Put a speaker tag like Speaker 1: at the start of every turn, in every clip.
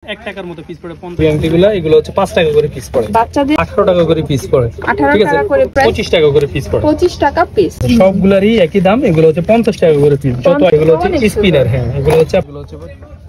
Speaker 1: 1 টাকার মতো পিস পড়ে 50 আংটিগুলো এগুলো হচ্ছে 5 টাকা করে পিস পড়ে বাচ্চাদের 18 টাকা করে পিস পড়ে 18 টাকা করে 25 টাকা করে পিস পড়ে 25 টাকা পিস সবগুলোরই একই দাম এগুলো হচ্ছে 50 টাকা করে পিস যত এগুলো হচ্ছে স্পিনার হ্যাঁ এগুলো হচ্ছে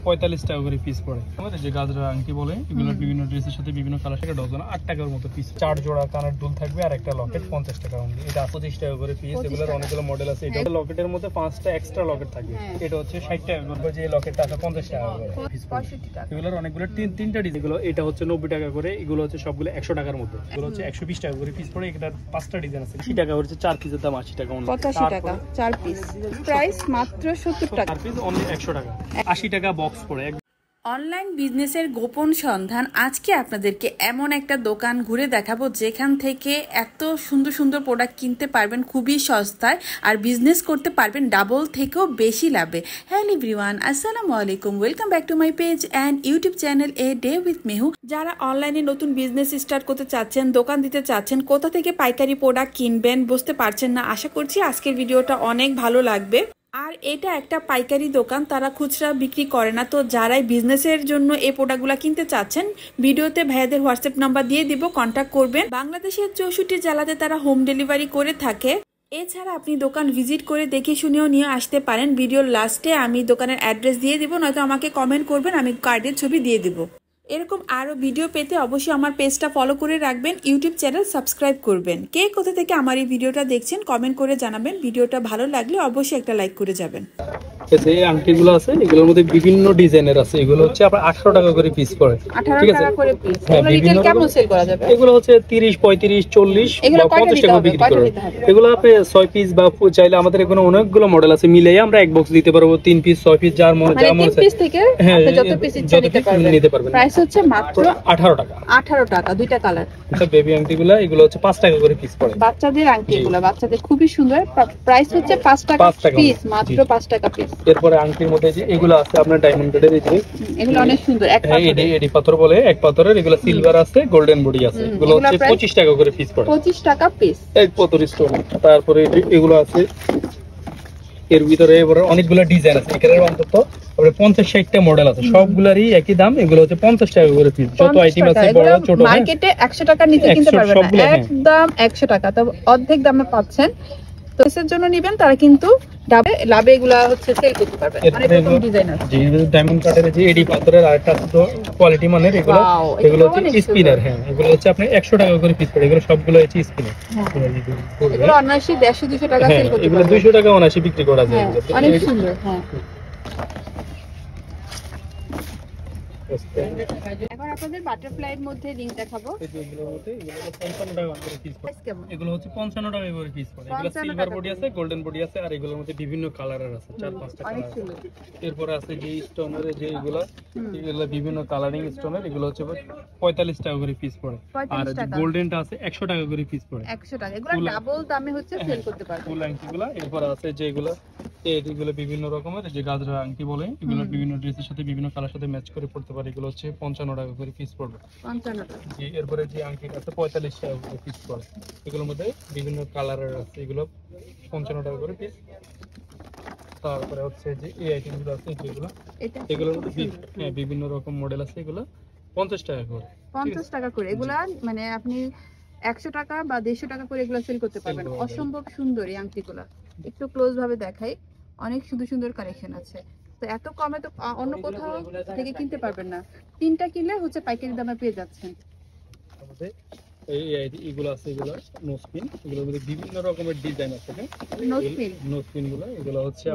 Speaker 1: 45 টাকা করে পিস পড়ে আমাদের যে গাজরা আংটি বলে এগুলো বিভিন্ন ড্রেসের সাথে বিভিন্ন কালার থেকে ডজন 8 টাকার মতো পিস 4 জোড়া কানের দুল থাকবে আর একটা লকেট 50 টাকা অনলি এটা 25 টাকা করে পিস এগুলোর অনেকগুলো মডেল আছে এটা লকেটের মধ্যে 5টা এক্সট্রা লকেট থাকবে এটা হচ্ছে 60 টাকা করে যে লকেটটা আছে 50 টাকা করে পিস 65 টাকা এগুলোর অনেকগুলো তিনটা ডিজাইন এগুলো এটা হচ্ছে 90 টাকা করে এগুলো হচ্ছে সবগুলো 100 টাকার মধ্যে এগুলো হচ্ছে 120 টাকা করে পিস পড়ে এটার 5টা ডিজাইন আছে 80 টাকা হচ্ছে 4 পিসের দাম 80 টাকা অনলি 85 টাকা 4 পিস প্রাইস মাত্র 70 টাকা 4 পিস অনলি 100 টাকা 80 টাকা বক্স পড়ে
Speaker 2: অনলাইন বিজনেসের গোপন সন্ধান আজকে আপনাদেরকে এমন একটা দোকান ঘুরে দেখাবো যেখান থেকে এত সুন্দর সুন্দর প্রোডাক্ট কিনতে পারবেন খুবই সস্তায় আর বিজনেস করতে পারবেন ডাবল থেকেও বেশি লাভে। হ্যালো এভরিওয়ান, আসসালামু আলাইকুম, welcome back to my page and YouTube channel a day with Mehu. যারা অনলাইনে নতুন বিজনেস স্টার্ট করতে চাচ্ছেন, দোকান দিতে চাচ্ছেন, কোথা থেকে পাইকারি প্রোডাক্ট কিনবেন বুঝতে পারছেন না, আশা করছি আজকের ভিডিওটা অনেক ভালো লাগবে। আর এটা একটা পাইকারি দোকান, তারা খুচরা বিক্রি করে না। তো যারাই বিজনেসের জন্য এই প্রোডাক্টগুলো কিনতে চাচ্ছেন, ভিডিওতে ভাইয়াদের হোয়াটসঅ্যাপ নাম্বার দিয়ে দিব, কন্ট্যাক্ট করবেন। বাংলাদেশের 64 জেলাতে তারা হোম ডেলিভারি করে থাকে। এছাড়া আপনি দোকান ভিজিট করে দেখে শুনেও নিয়ে আসতে পারেন। ভিডিওর লাস্টে আমি দোকানের অ্যাড্রেস দিয়ে দিব, নয়তো আমাকে কমেন্ট করবেন, আমি কার্ডের ছবি দিয়ে দিব। এরকম আরও ভিডিও পেতে অবশ্যই আমার পেজটা ফলো করে রাখবেন, ইউটিউব চ্যানেল সাবস্ক্রাইব করবেন। কে কোথা থেকে আমার এই ভিডিওটা দেখছেন কমেন্ট করে জানাবেন। ভিডিওটা ভালো লাগলে অবশ্যই একটা লাইক করে যাবেন।
Speaker 1: এই আংটিগুলো আছে এগুলোর মধ্যে বিভিন্ন ডিজাইনের আছে এগুলো হচ্ছে আপনার 18 টাকা করে পিস পড়ে
Speaker 2: 18 টাকা করে পিস। এগুলো রিটেল কেমন সেল করা যাবে?
Speaker 1: এগুলো হচ্ছে 30 35 40 বা 50 টাকা বিক্রি করে। এগুলো আপনি 6 পিস বা চাইলে আমাদের এখানে অনেকগুলো মডেল আছে, মিলাই আমরা এক বক্স দিতে পারবো 3 পিস 6 পিস যার মনে যা মনে
Speaker 2: 3 পিস থেকে আপনি যত পিস ইচ্ছা নিতে পারবেন। প্রাইস হচ্ছে মাত্র
Speaker 1: 18 টাকা
Speaker 2: 18 টাকা, দুইটা কালার।
Speaker 1: এটা বেবি আংটিগুলো এগুলো হচ্ছে 5 টাকা করে পিস পড়ে
Speaker 2: বাচ্চাদের আংটিগুলো বাচ্চাদের খুবই সুন্দর। প্রাইস হচ্ছে 5 টাকা পিস, মাত্র 5 টাকা পিস।
Speaker 1: এরপরে আংটির মধ্যে যে এগুলো আছে আপনার ডায়মন্ড কাটের এই যে
Speaker 2: এগুলো অনেক সুন্দর, এক পাথর
Speaker 1: এডি পাথর বলে, এক পাথরের এগুলো সিলভার আছে, গোল্ডেন বডি আছে, এগুলো হচ্ছে 25 টাকা করে পিস পড়ে
Speaker 2: 25 টাকা পিস
Speaker 1: এক পাথর স্টোন। তারপরে এগুলো আছে এর ভিতরে এবারে অনেকগুলো ডিজাইন আছে, এখানে অন্তত 50-60টা মডেল আছে, সবগুলারই একই দাম। এগুলো হচ্ছে 50 টাকা করে পিস। যত আইটেম আছে বড় ছোট
Speaker 2: মার্কেটে 100 টাকার নিচে কিনতে পারবেন না, একদম 100 টাকা, তবে অর্ধেক দামে পাচ্ছেন। তো এর জন্য নেবেন তারা কিন্তু লাভে এগুলা হচ্ছে সেল করতে পারবে। অনেক রকম ডিজাইন আছে। জি
Speaker 1: ডায়মন্ড কাটের যে এডি পাথরের আরেকটা আছে কোয়ালিটি মানের, এগুলো হচ্ছে স্পিনার। হ্যাঁ এগুলো হচ্ছে আপনি 100 টাকা করে পিস পড়ে, এগুলো সবগুলো হচ্ছে স্পিনার।
Speaker 2: এগুলো অনায়াসে 150 200 টাকা সেল করতে পারবে।
Speaker 1: এগুলো 200 টাকা অনায়াসে বিক্রি করা যায়।
Speaker 2: অনেক সুন্দর। হ্যাঁ এখন আপনাদের বাটারফ্লাই এর মধ্যে রিং দেখাবো।
Speaker 1: এগুলোর মধ্যে এগুলো 55 টাকা করে পিস পড়ে। এগুলো হচ্ছে 55 টাকা করে পিস পড়ে। এগুলো সিলভার বডি আছে, গোল্ডেন বডি আছে, আর এগুলোর মধ্যে বিভিন্ন কালারের আছে, 4-5টা কালার আছে। এরপর আছে যে স্টোনের যে এগুলো বিভিন্ন কালারিং স্টোনের, এগুলো হচ্ছে 45 টাকা করে পিস পড়ে। আর গোল্ডেনটা আছে 100 টাকা করে পিস পড়ে।
Speaker 2: 100 টাকা, এগুলো ডাবল দামে হচ্ছে সেল করতে পারবেন।
Speaker 1: ফুল আংটিগুলো। এরপর আছে যে এগুলো এইগুলো বিভিন্ন রকমের যে গাজরা আংটি বলে, এগুলো বিভিন্ন ড্রেসের সাথে বিভিন্ন কালার সাথে ম্যাচ করে পড়তে পারে। এগুলো হচ্ছে 55 টাকা করে পিস পড়বে।
Speaker 2: 55 টাকা।
Speaker 1: জি এরপরে যে আংটিটা আছে 45 টাকা করে পিস পড়ে। এগুলোর মধ্যে বিভিন্ন কালারের আছে, এগুলো 55 টাকা করে পিস। তারপরে হচ্ছে যে এই আইটেমগুলো আছে যেগুলো, এগুলোর মধ্যে বিভিন্ন রকম মডেল আছে, এগুলো 50 টাকা করে।
Speaker 2: 50 টাকা করে এগুলা মানে আপনি 100 টাকা বা 150 টাকা করে এগুলো সেল করতে পারবেন। অসম্ভব সুন্দর এই আংটিগুলো, একটু ক্লোজ ভাবে দেখাই, অনেক সুন্দর সুন্দর কালেকশন আছে। তো এত কমে তো অন্য কোথাও থেকে কিনতে পারবেন না। 3টা কিনলে হচ্ছে পাইকারি দামে পেয়ে যাচ্ছেন।
Speaker 1: এইগুলো আছে, এগুলো নোসপিন, এগুলোর মধ্যে বিভিন্ন রকমের ডিজাইন আছে। নোসপিন গুলো এগুলো হচ্ছে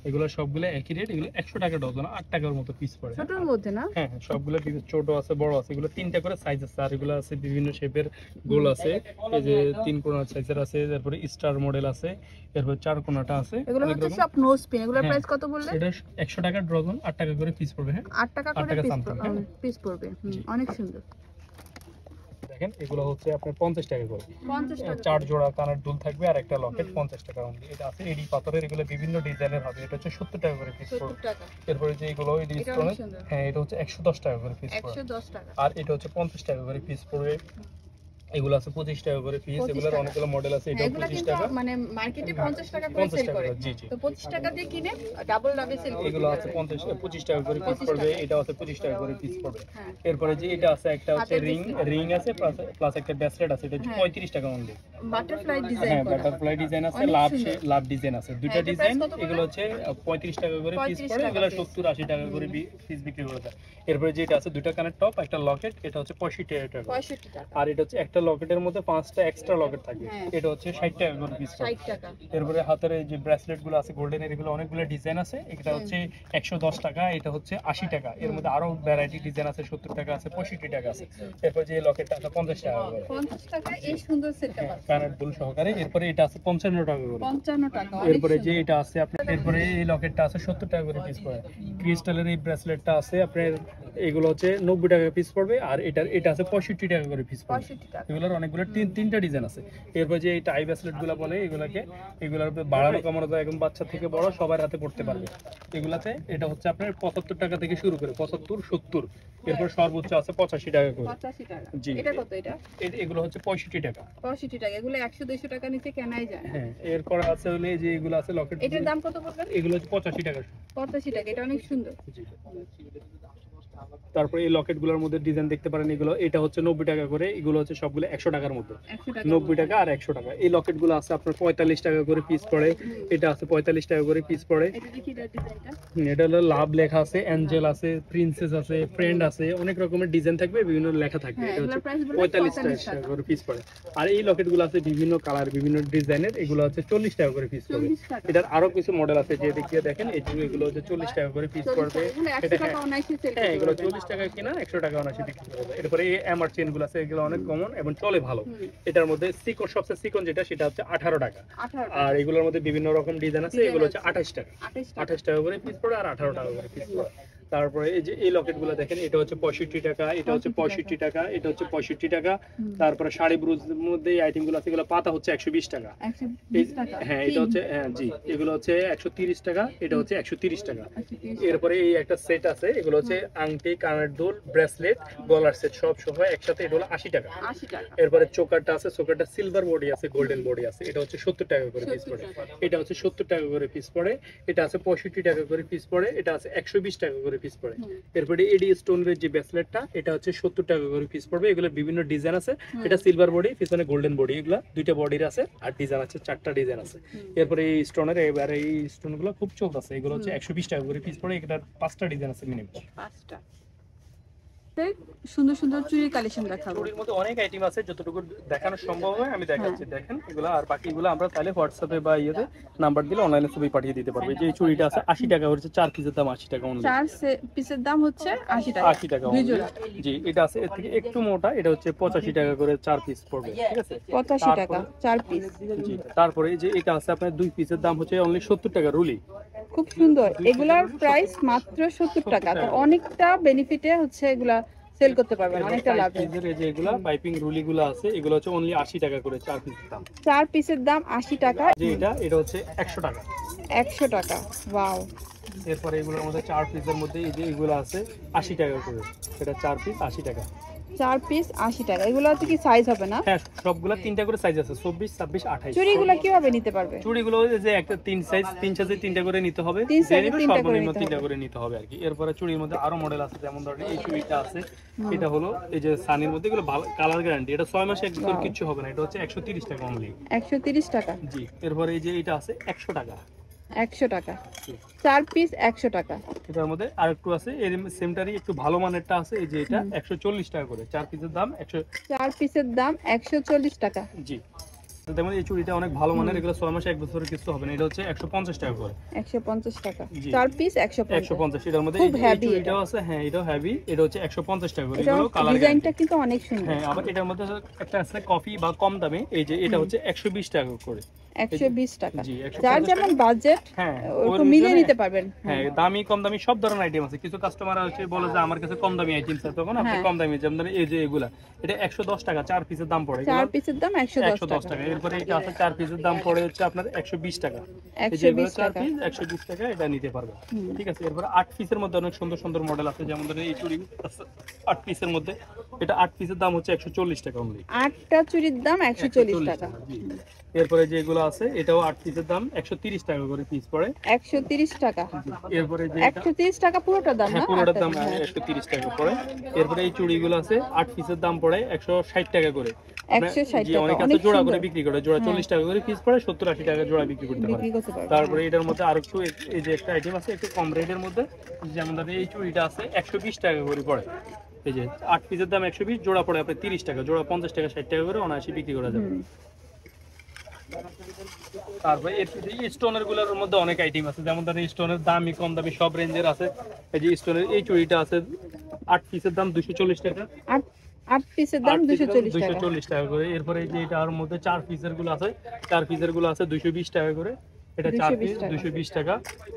Speaker 1: এগুলো সবগুলো একই রেট। এগুলো 100 টাকা ডজন, 8 টাকার মতো পিস পড়ে।
Speaker 2: ছোটর মধ্যে না? হ্যাঁ
Speaker 1: সবগুলো ছোট আছে, বড় আছে, এগুলো 3টা করে সাইজ আছে। আর এগুলো আছে বিভিন্ন শেপের গোল আছে, এই যে 3 কোণা সাইজের আছে, তারপরে স্টার মডেল আছে, এরপর 4 কোণাটা আছে।
Speaker 2: এগুলো হচ্ছে সব নোসপিন। এগুলোর প্রাইস কত বললে?
Speaker 1: এটা 100 টাকা ডজন, 8 টাকা করে পিস পড়বে। হ্যাঁ
Speaker 2: 8 টাকা করে পিস পড়বে। অনেক সুন্দর।
Speaker 1: দেখেন এগুলো হচ্ছে আপনার 50 টাকা করে। 4 জোড়া কানের দুল থাকবে আর একটা লকেট 50 টাকা অনলি। এটা আছে এডি পাথরের, এগুলো বিভিন্ন ডিজাইনের হবে। এটা হচ্ছে 70 টাকা করে পিস পড়বে। এরপরে যে এগুলো এডি স্টোনের, হ্যাঁ এটা হচ্ছে 110 টাকা করে পিস পড়বে।
Speaker 2: 110 টাকা।
Speaker 1: আর এটা হচ্ছে 50 টাকা করে পিস পড়বে। এগুলো আছে 25 টাকা করে পিস, এগুলোর অনেকগুলো মডেল আছে, এটা 25 টাকা,
Speaker 2: মানে মার্কেটে 50 টাকা করে সেল করে।
Speaker 1: জি জি,
Speaker 2: তো 25 টাকা দিয়ে কিনে ডাবল লাভে সেল করে।
Speaker 1: এগুলো আছে 25 টাকা করে পিস পড়বে, এটা আছে 25 টাকা করে পিস পড়বে। এরপরে যে এটা আছে একটা হচ্ছে রিং আছে প্লাস একটা ব্রেসলেট আছে, এটা হচ্ছে 35 টাকা অনলি।
Speaker 2: বাটারফ্লাই ডিজাইন,
Speaker 1: হ্যাঁ বাটারফ্লাই ডিজাইন আছে, লাভ ডিজাইন আছে, দুইটা ডিজাইন। এগুলো হচ্ছে 35 টাকা করে পিস পড়ে, এগুলো 70-80 টাকা করে পিস বিক্রি করা যায়। এরপরে যেটা আছে দুইটা কানের টপ, একটা লকেট, এটা হচ্ছে 65 টাকা। আর এটা হচ্ছে একটা লকেটের মধ্যে 5টা এক্সট্রা লকেট থাকে, এটা হচ্ছে 60 টাকা করে পিস পড়ে।
Speaker 2: 60 টাকা।
Speaker 1: এরপরে হাতের এই যে ব্রেসলেট গুলো আছে গোল্ডেনের, এগুলো অনেকগুলো ডিজাইন আছে, এটা হচ্ছে 110 টাকা, এটা হচ্ছে 80 টাকা। এর মধ্যে আরো ভ্যারাইটি ডিজাইন আছে, 70 টাকা আছে, 65 টাকা আছে। এরপর যে লকেটটা আছে 50 টাকা করে,
Speaker 2: 50 টাকা এই সুন্দর সেটআপ আছে
Speaker 1: কানের দুল সহকারে। এরপরে এটা আছে 55 টাকা করে,
Speaker 2: 55 টাকা।
Speaker 1: এরপরে যে এটা আছে আপনার, এরপরে এই লকেটটা আছে 70 টাকা করে পিস পড়ে। ক্রিস্টালের এই ব্রেসলেটটা আছে আপনার, এগুলো হচ্ছে 90 টাকা পিস পড়বে। আর এটা আছে 65 টাকা করে পিস পড়বে।
Speaker 2: 65 টাকা।
Speaker 1: এগুলোর অনেকগুলো তিনটা ডিজাইন আছে। এরপর যে এই টাই ব্রেসলেট গুলো বলে, এগুলোর বাড়ানো কমানো যায়, একদম বাচ্চা থেকে বড় সবার হাতে পড়তে পারবে। এগুলাতে এটা হচ্ছে আপনার 75 টাকা থেকে শুরু করে 75-70, এরপর সর্বোচ্চ আছে 85 টাকা করে।
Speaker 2: 85 টাকা।
Speaker 1: জি,
Speaker 2: এটা কত? এটা
Speaker 1: এগুলো হচ্ছে 65 টাকা।
Speaker 2: 65 টাকা। এগুলো 100-200 টাকা নিচে কেনাই যায়।
Speaker 1: হ্যাঁ, এরপর আছে হলে যে এগুলো আছে লকেট,
Speaker 2: এটার দাম কত পড়বে?
Speaker 1: এগুলো হচ্ছে 85 টাকা।
Speaker 2: 85 টাকা। এটা অনেক সুন্দর।
Speaker 1: জি। তারপরে এই লকেট গুলোর মধ্যে ডিজাইন দেখতে পারেন, এগুলো এটা হচ্ছে 90 টাকা করে, এগুলো হচ্ছে সবগুলো 100 টাকার মধ্যে। 90 টাকা আর 100 টাকা। এই লকেট গুলো আছে আপনার 45 টাকা করে পিস পড়ে, এটা আছে 45 টাকা করে পিস পড়ে। এটা হলো লাভ লেখা আছে, অ্যাঞ্জেল আছে, প্রিন্সেস আছে, ফ্রেন্ড আছে, অনেক রকমের ডিজাইন থাকবে, বিভিন্ন লেখা থাকবে। এটা হচ্ছে 45 টাকা করে পিস পড়ে। আর এই লকেট গুলো আছে বিভিন্ন কালার, বিভিন্ন ডিজাইনের, এগুলো হচ্ছে 40 টাকা করে পিস পড়বে। এটার আরো কিছু মডেল আছে, যে দেখিয়ে দেখেন, এগুলো হচ্ছে 40 টাকা করে পিস পড়বে। এটা হ্যাঁ, এগুলো 40 টাকা কিনা, 100 টাকা অনায়াসে বিক্রি করা যায়। এরপরে এই এমআর চেন গুলো আছে, এগুলো অনেক কমন এবং চলে ভালো। এটার মধ্যে সিকন, সবচেয়ে সিকন যেটা, সেটা হচ্ছে 18 টাকা। আর এগুলোর মধ্যে বিভিন্ন রকম ডিজাইন আছে, এগুলো হচ্ছে 28 টাকা। 28 টাকা করে পিস পড়ে, আর 18 টাকা করে পিস পড়ে। তারপরে এই যে এই লকেট গুলো দেখেন, এটা হচ্ছে 65 টাকা, এটা হচ্ছে 65 টাকা, এটা হচ্ছে 65 টাকা। তারপরে শাড়ি ব্রুজের মধ্যে এই আইটেম গুলো আছে, এগুলো পাতা হচ্ছে 120 টাকা। হ্যাঁ, এটা হচ্ছে, হ্যাঁ জি, এগুলো হচ্ছে 130 টাকা, এটা হচ্ছে 130 টাকা। এরপরে এই একটা সেট আছে, এগুলো হচ্ছে আংটি, কানের দুল, ব্রেসলেট, গলার সেট সব সহ একসাথে, এটা হলো 80 টাকা। এরপরে চোকারটা আছে, চোকারটা সিলভার বডি আছে, গোল্ডেন বডি আছে, এটা হচ্ছে 70 টাকা করে পিস পড়ে। এটা হচ্ছে 70 টাকা করে পিস পড়ে। এটা আছে 65 টাকা করে পিস পড়ে। এটা আছে 120 টাকা করে পিস পড়ে। এরপরে এডি স্টোনের যে ব্রেসলেটটা, এটা হচ্ছে 70 টাকা করে পিস পড়বে। এগুলো বিভিন্ন ডিজাইন আছে, এটা সিলভার বডি, পিছনে গোল্ডেন বডি, এগুলো দুইটা বডির আছে, আর ডিজাইন আছে 4টা ডিজাইন আছে। এরপরে এই স্টোনের, এবারে এই স্টোনগুলো খুব চলতেছে, এগুলো হচ্ছে 120 টাকা করে পিস পড়ে। এটার 5টা ডিজাইন আছে মিনিমাম। 5টা
Speaker 2: সুন্দর সুন্দর চুড়ির কালেকশন দেখাবো।
Speaker 1: চুড়ির মধ্যে অনেক আইটেম আছে, যতটুকু দেখানো সম্ভব হয় আমি দেখাচ্ছি। দেখেন এগুলো, আর বাকিগুলো আমরা তাহলে হোয়াটসঅ্যাপে বা ইয়েতে নাম্বার দিলে অনলাইনে ছবি পাঠিয়ে দিতে পারবে। যে চুড়িটা আছে 80 টাকা হচ্ছে, 4 পিসের দাম 80 টাকা।
Speaker 2: 4 পিসের দাম হচ্ছে 80 টাকা।
Speaker 1: 80 টাকা দুই জোড়া। জি, এটা আছে এর থেকে একটু মোটা, এটা হচ্ছে 85 টাকা করে 4 পিস পড়বে। ঠিক আছে,
Speaker 2: 85 টাকা 4 পিস।
Speaker 1: জি, তারপরে যে এটা আছে আপনার 2 পিসের দাম হচ্ছে অনলি 70 টাকা রুলি।
Speaker 2: খুব সুন্দর, এগুলার প্রাইস মাত্র 70 টাকা। তো অনেকটা বেনিফিটে হচ্ছে এগুলা সেল করতে পারবেন, অনেকটা লাভ।
Speaker 1: এই যে এগুলা পাইপিং রুলিগুলো আছে, এগুলো হচ্ছে অনলি 80 টাকা করে 4 পিসের দাম।
Speaker 2: 4 পিসের দাম 80 টাকা।
Speaker 1: যে এটা হচ্ছে 100 টাকা।
Speaker 2: 100 টাকা, ওয়াও।
Speaker 1: এরপরে এগুলোর মধ্যে 4 পিসের মধ্যে এই যে এগুলো আছে 80 টাকা করে, এটা 4 পিস 80 টাকা।
Speaker 2: 4 পিস 80 টাকা। এগুলো হচ্ছে কি সাইজ হবে না?
Speaker 1: হ্যাঁ, সবগুলা 3টা করে সাইজ আছে, 24, 26, 28।
Speaker 2: চুড়িগুলো কিভাবে নিতে পারবে?
Speaker 1: চুড়িগুলো যে একটা 3 সাইজে 3টা করে নিতে হবে, সর্বনিম্ন 3টা করে নিতে হবে আর কি। এরপরে চুড়ির মধ্যে আরো মডেল আছে, যেমন ধরেন এই চুড়িটা আছে, এটা হলো এই যে সানির মধ্যে, এগুলো ভালো কালার গ্যারান্টি, এটা 6 মাসে একদম কিছু হবে না। এটা হচ্ছে 130 টাকা অনলি।
Speaker 2: 130 টাকা।
Speaker 1: জি, এরপরে এই যে এটা আছে 100 টাকা।
Speaker 2: 100 টাকা 4 পিস 100 টাকা।
Speaker 1: এটার মধ্যে আরেকটু আছে, এর সেমটারই একটু ভালো মানেরটা আছে, এই যে এটা 140 টাকা করে 4 পিসের দাম।
Speaker 2: 4 পিসের দাম 140 টাকা।
Speaker 1: জি, যেমন এই চুড়িটা অনেক ভালো মানের, এগুলো 6 মাসে 1 বছরের কিছু হবে না। এটা হচ্ছে 150 টাকা করে।
Speaker 2: 150 টাকা 4 পিস 150।
Speaker 1: এটার মধ্যে এই চুড়িটাও আছে, হ্যাঁ এটাও হেভি, এটা হচ্ছে 150 টাকা করে। এগুলো কালার
Speaker 2: ডিজাইনটা কিন্তু অনেক সুন্দর।
Speaker 1: হ্যাঁ, আবার এটার মধ্যে একটা আছে কফি বা কম দামে, এই যে এটা হচ্ছে 120 টাকা করে।
Speaker 2: 120 টাকা।
Speaker 1: জি,
Speaker 2: যার যেমন বাজেট ওরকম মিলিয়ে নিতে পারবেন।
Speaker 1: হ্যাঁ, দামি কম দামি সব ধরনের আইটেম আছে। কিছু কাস্টমার আছে বলে যে আমার কাছে কম দামি আইটেম আছে, তখন আপনি কম দামি, যেমন এই যে এগুলা, এটা 110 টাকা 4 পিসের দাম পড়ে।
Speaker 2: 4 পিসের দাম 110
Speaker 1: টাকা। এরপরে এটা আছে 4 পিসের দাম পড়ে হচ্ছে আপনার 120 টাকা। এই যে 4 পিস 120 টাকা, এটা নিতে পারবেন। ঠিক আছে। এরপরে 8 পিসের মধ্যে অনেক সুন্দর সুন্দর মডেল আছে, যেমন ধরেন এই চুড়ি 8 পিসের মধ্যে, এটা 8 পিসের দাম হচ্ছে 140 টাকা অনলি।
Speaker 2: 8টা চুড়ির দাম 140 টাকা।
Speaker 1: এরপরে যে এগুলো আছে এটাও 8 পিসের দাম 130 টাকা করে পিস পড়ে।
Speaker 2: 130 টাকা।
Speaker 1: এরপরে যে
Speaker 2: 130 টাকা পুরোটা দাম না?
Speaker 1: পুরোটার দাম 130 টাকা পড়ে। এরপরে এই চুড়িগুলো আছে 8 পিসের দাম পড়ে 160 টাকা করে।
Speaker 2: 160 টাকা।
Speaker 1: অনেক আছে জোড়া করে বিক্রি করে, জোড়া 40 টাকা করে পিস পড়ে, 70-80 টাকা জোড়া বিক্রি করতে পারে। তারপরে এটার মধ্যে আরেকটু এই যে একটা আইটেম আছে একটু কম রেটের মধ্যে, যেমন ধরেন এই চুড়িটা আছে 120 টাকা করে পড়ে। এই যে 8 পিসের দাম 120, জোড়া পড়ে আপনার 30 টাকা, জোড়া 50 টাকা 60 টাকা করে অনায়াসে বিক্রি করা যাবে। তারপরে স্টোনের গুলোর মধ্যে অনেক আইটেম আছে, যেমন ধরেন স্টোনের দামি কম দামি সব রেঞ্জের আছে। এই যে স্টোনের এই চুড়িটা আছে 8 পিসের দাম 240 টাকা।
Speaker 2: 8 পিসের দাম
Speaker 1: 240 টাকা করে। এরপরে এই যে এটার মধ্যে 4 পিসের গুলো আছে, 4 পিসের গুলো আছে 220 টাকা করে। এটা 4 পিস 220 টাকা।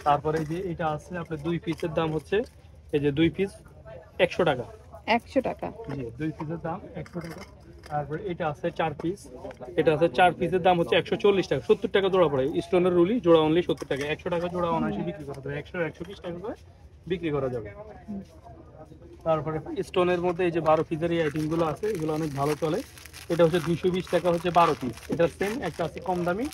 Speaker 1: তারপরে এই যে এটা আছে আপনার 2 পিসের দাম হচ্ছে এই যে 2 পিস 100 টাকা।
Speaker 2: 100 টাকা।
Speaker 1: জি, 2 পিসের দাম 100 টাকা। তারপরে এটা আছে 4 পিস, এটা আছে 4 পিসের দাম হচ্ছে 140 টাকা। 70 টাকা জোড়া পড়ে। স্টোনের রুলি জোড়া অনলি 70 টাকা। 100 টাকা জোড়া অনায়াসে বিক্রি করা যাবে, 100-120 টাকা করে বিক্রি করা যাবে। তারপরে স্টোনের মধ্যে এই যে 12 পিসের এই আইটেমগুলো আছে, এগুলো অনেক ভালো চলে। এটা হচ্ছে 220 টাকা হচ্ছে 12 পিস। এটা সেম একটা আছে কম দামি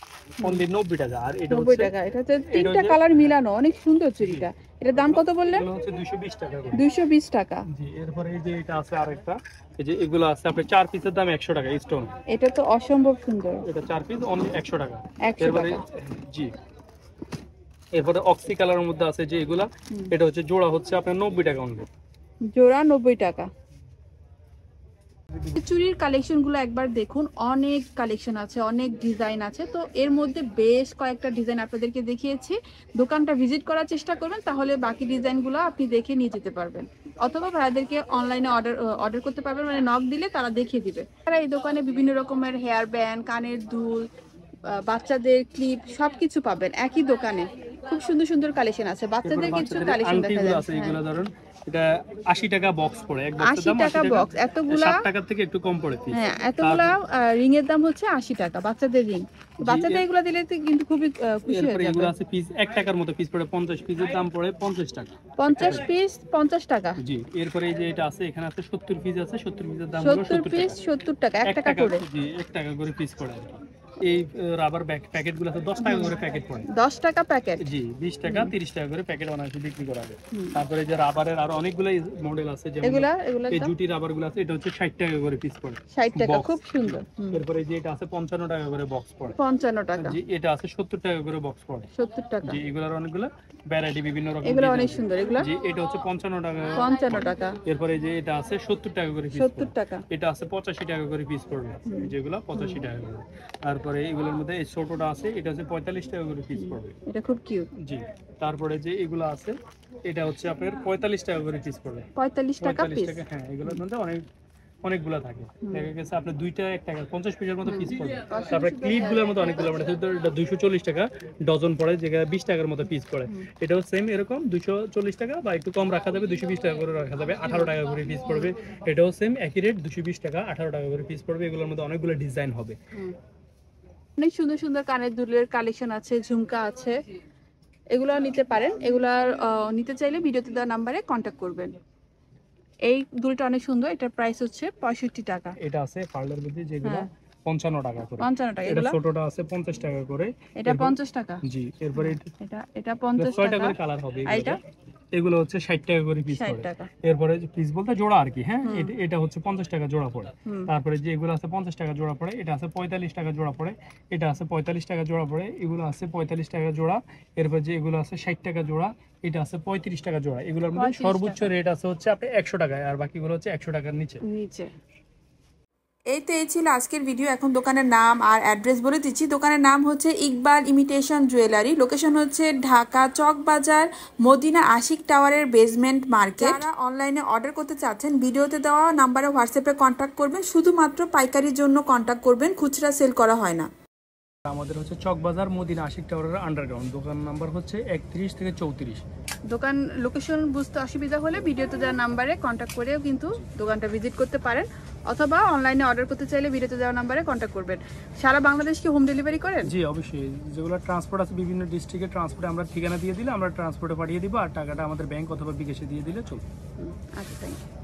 Speaker 1: অনলি 90 টাকা। আর এটা
Speaker 2: 90 টাকা। এটা হচ্ছে তিনটা কালার মিলানো, অনেক সুন্দর চুড়িটা। এটার দাম কত বললেন?
Speaker 1: এটা হচ্ছে 220 টাকা।
Speaker 2: 220 টাকা।
Speaker 1: জি। এরপরে এই যে এটা আছে আরেকটা, এই যে এগুলো আছে আপনার 4 পিসের দাম 100 টাকা স্টোন।
Speaker 2: এটা তো অসম্ভব সুন্দর।
Speaker 1: এটা 4 পিস অনলি 100 টাকা।
Speaker 2: 100
Speaker 1: এরপরে জি, এরপরে অক্সি কালারের মধ্যে আছে যে এগুলা, এটা হচ্ছে জোড়া হচ্ছে আপনার 90 টাকা অনলি।
Speaker 2: জোড়া 90 টাকা। চুড়ির কালেকশনগুলো একবার দেখুন, অনেক কালেকশন আছে, অনেক ডিজাইন আছে। তো এর মধ্যে বেশ কয়েকটা ডিজাইন আপনাদেরকে দেখিয়েছি। দোকানটা ভিজিট করার চেষ্টা করবেন, তাহলে বাকি ডিজাইনগুলো আপনি দেখে নিয়ে যেতে পারবেন, অথবা ভাইয়াদেরকে অনলাইনে অর্ডার করতে পারবেন, মানে নক দিলে তারা দেখিয়ে দিবে। তারা এই দোকানে বিভিন্ন রকমের হেয়ার ব্যান্ড, কানের দুল, বাচ্চাদের ক্লিপ সবকিছু পাবেন একই দোকানে। খুব সুন্দর সুন্দর কালেকশন আছে। বাচ্চাদের কিছু কালেকশন দেখা যাচ্ছে।
Speaker 1: এগুলো ধরুন এটা 80 টাকা বক্স পড়ে, এক বক্সের দাম
Speaker 2: 80 টাকা বক্স। এতগুলা
Speaker 1: 60 টাকা থেকে একটু কম পড়ে পিস।
Speaker 2: হ্যাঁ, এতগুলা রিং এর দাম হচ্ছে 80 টাকা, বাচ্চাদের রিং। বাচ্চাদের এগুলা দিলে কিন্তু খুবই খুশি হয়ে যাবে।
Speaker 1: এগুলো আছে পিস 1 টাকার মতো পিস পড়ে, 50 পিসের দাম পড়ে 50 টাকা।
Speaker 2: 50 পিস 50 টাকা।
Speaker 1: জি। এরপরে এই যে এটা আছে, এখানে আছে 70 পিস আছে, 70 পিসের দাম হলো 70
Speaker 2: পিস 70 টাকা, 1 টাকা করে।
Speaker 1: জি, 1 টাকা করে পিস পড়ে। এই রাবার প্যাকেটগুলো আছে 10 টাকা করে প্যাকেট পড়ে।
Speaker 2: 10 টাকা প্যাকেট।
Speaker 1: জি, 20 টাকা 30 টাকা করে প্যাকেট অনায়াসে বিক্রি করা যায়। তারপরে যে রাবারের আরো অনেকগুলো মডেল আছে, যেমন এই জুটি রাবারগুলো আছে, এটা হচ্ছে 60 টাকা করে পিস পড়ে।
Speaker 2: 60 টাকা, খুব সুন্দর।
Speaker 1: এরপরে যে এটা আছে 55 টাকা করে বক্স পড়ে।
Speaker 2: 55 টাকা।
Speaker 1: জি, এটা আছে 70 টাকা করে বক্স পড়ে।
Speaker 2: 70 টাকা।
Speaker 1: জি, এগুলোর অনেকগুলো ভ্যারাইটি বিভিন্ন রকম।
Speaker 2: এগুলো অনেক সুন্দর এগুলো।
Speaker 1: জি, এটা হচ্ছে 55 টাকা।
Speaker 2: 55 টাকা।
Speaker 1: এরপরে যে এটা আছে 70 টাকা করে পিস।
Speaker 2: 70 টাকা।
Speaker 1: এটা আছে 85 টাকা করে পিস পড়বে, যেগুলো 85 টাকা করে। তারপরে এগুলোর মধ্যে এই ছোটটা আছে, এটা হচ্ছে 45 টাকা করে পিস পড়বে।
Speaker 2: এটা খুব কিউট।
Speaker 1: জি। তারপরে যে এগুলো আছে, এটা হচ্ছে আপনার 45 টাকা করে পিস পড়বে।
Speaker 2: 45 টাকা পিস।
Speaker 1: হ্যাঁ, এগুলোর মধ্যে অনেকগুলো থাকে। দেখা গেছে আপনার 2টা 1 টাকা 50 পিসের মতো পিস পড়বে। তারপরে ক্লিপগুলোর মতো অনেকগুলো, মানে এটা 240 টাকা ডজন পড়ে, যেটা 20 টাকার মতো পিস পড়ে। এটাও সেম এরকম 240 টাকা বা একটু কম রাখা যাবে, 220 টাকা করে রাখা যাবে, 18 টাকা করে পিস পড়বে। এটাও সেম একই রেট, 220 টাকা 18 টাকা করে পিস পড়বে। এগুলোর মধ্যে অনেকগুলো ডিজাইন হবে।
Speaker 2: অনেক সুন্দর সুন্দর কানের দুলের কালেকশন আছে, ঝুমকা আছে, এগুলো নিতে পারেন। এগুলার নিতে চাইলে ভিডিওতে দেওয়া নাম্বারে কন্ট্যাক্ট করবেন। এই দুলটা অনেক সুন্দর, এটার প্রাইস হচ্ছে 65 টাকা।
Speaker 1: এটা আছে পার্লার মধ্যে যেগুলো 55 টাকা করে।
Speaker 2: 55 টাকা।
Speaker 1: এটা ছোটটা আছে 50 টাকা করে।
Speaker 2: এটা 50 টাকা।
Speaker 1: জি। এরপরে
Speaker 2: এটা 50 টাকা।
Speaker 1: 6টা করে কালার হবে। এগুলো হচ্ছে 60 টাকা করে পিস পড়ে। এরপরে পিস বলতে জোড়া আর কি। হ্যাঁ, এটা হচ্ছে 50 টাকা জোড়া পড়ে। তারপরে যে এগুলো আছে 50 টাকা জোড়া পড়ে, এটা আছে 45 টাকা জোড়া পড়ে, এটা আছে 45 টাকা জোড়া পড়ে, এগুলো আছে 45 টাকা জোড়া। এরপর যে এগুলো আছে 60 টাকা জোড়া, এটা আছে 35 টাকা জোড়া। এগুলোর মধ্যে সর্বোচ্চ রেট আছে হচ্ছে আপনি 100 টাকায়, আর বাকিগুলো হচ্ছে 100 টাকার নিচে।
Speaker 2: এই তো এই ছিল আজকের ভিডিও। এখন দোকানের নাম আর অ্যাড্রেস বলে দিচ্ছি। দোকানের নাম হচ্ছে ইকবাল ইমিটেশন জুয়েলারি। লোকেশন হচ্ছে ঢাকা চকবাজার মদিনা আশিক টাওয়ারের বেসমেন্ট মার্কেট। যারা অনলাইনে অর্ডার করতে চাচ্ছেন, ভিডিওতে দেওয়া নাম্বারে হোয়াটসঅ্যাপে কন্ট্যাক্ট করবেন। শুধুমাত্র পাইকারির জন্য কন্ট্যাক্ট করবেন, খুচরা সেল করা হয় না।
Speaker 1: আমাদের হচ্ছে চকবাজার মদিনা আশিক টাওয়ারের আন্ডারগ্রাউন্ড, দোকান নাম্বার হচ্ছে 31 থেকে 34।
Speaker 2: দোকান লোকেশন বুঝতে অসুবিধা হলে ভিডিওতে দেওয়া নাম্বারে কন্ট্যাক্ট করেও কিন্তু দোকানটা ভিজিট করতে পারেন, অথবা অনলাইনে অর্ডার করতে চাইলে ভিডিওতে দেওয়া নাম্বারে কন্ট্যাক্ট করবেন। সারা বাংলাদেশ কি হোম ডেলিভারি করেন?
Speaker 1: জি অবশ্যই, যেগুলো ট্রান্সপোর্ট আছে বিভিন্ন ডিস্ট্রিক্টে ট্রান্সপোর্টে আমরা ঠিকানা দিয়ে দিলে আমরা ট্রান্সপোর্টে পাঠিয়ে দিব, আর টাকাটা আমাদের ব্যাংক অথবা বিকাশে দিয়ে দিলে চলবে।
Speaker 2: আচ্ছা, থ্যাংক ইউ।